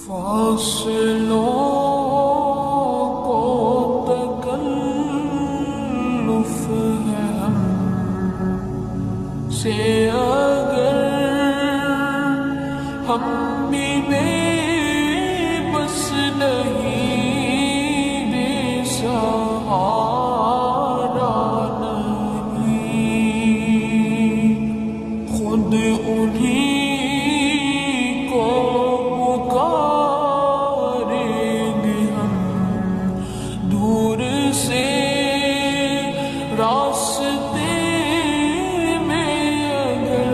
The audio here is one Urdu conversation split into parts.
فاصلوں کو تکلف ہے ہم سے اگر ہم بھی بے بس نہیں بے سہارا نہیں خود انہیں راستے میں اگر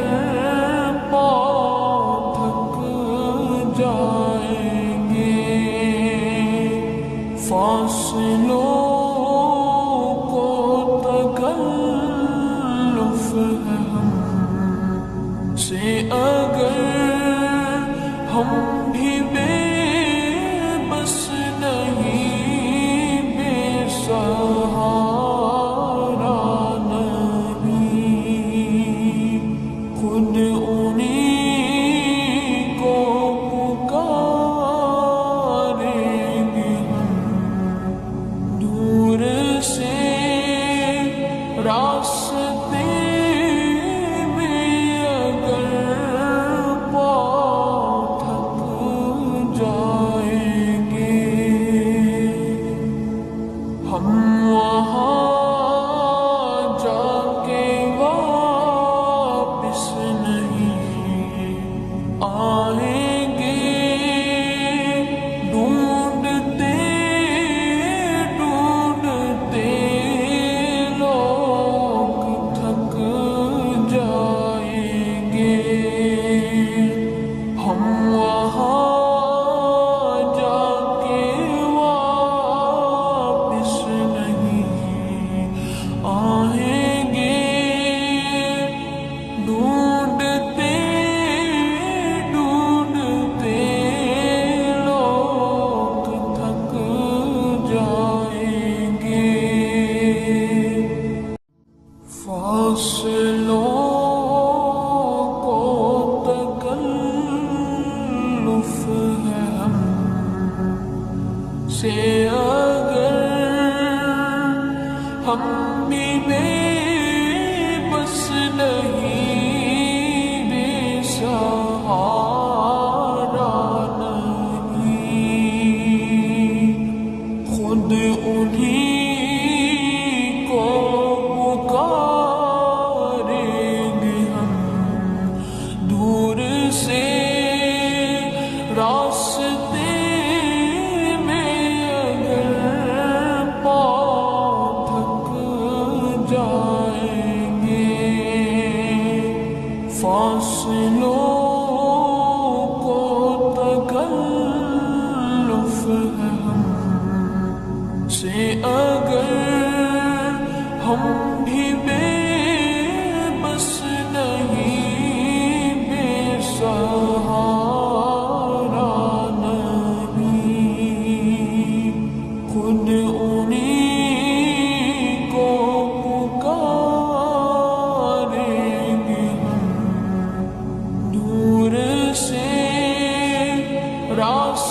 پاؤں تھک جائیں گے فاصلوں کو تکلف ہے ہم سے اگر ہم بھی بے بس نہیں بے سہارا خود انہیں کو پکاریں گے ہم دور سے راستے میں اگر پاؤں تھک جائیں گے ہم وہاں جا کے آئیں گے ڈھونڈتے ڈھونڈتے لوگ تھک جائیں گے ہم وہاں جا کے واپس نہیں آئیں گے ڈھونڈتے فاصلوں کو تکلف ہے ہم سے اگر ہم بھی بے بس نہیں بے سہارا نہیں خود انہیں راستے میں اگر پاؤں تھک جائیں گے فاصلوں کو تکلف ہے ہم سے اگر ہم بھی بے بس نہیں بے سہارا خود انہیں کو پکاریں گے ہم دور سے راس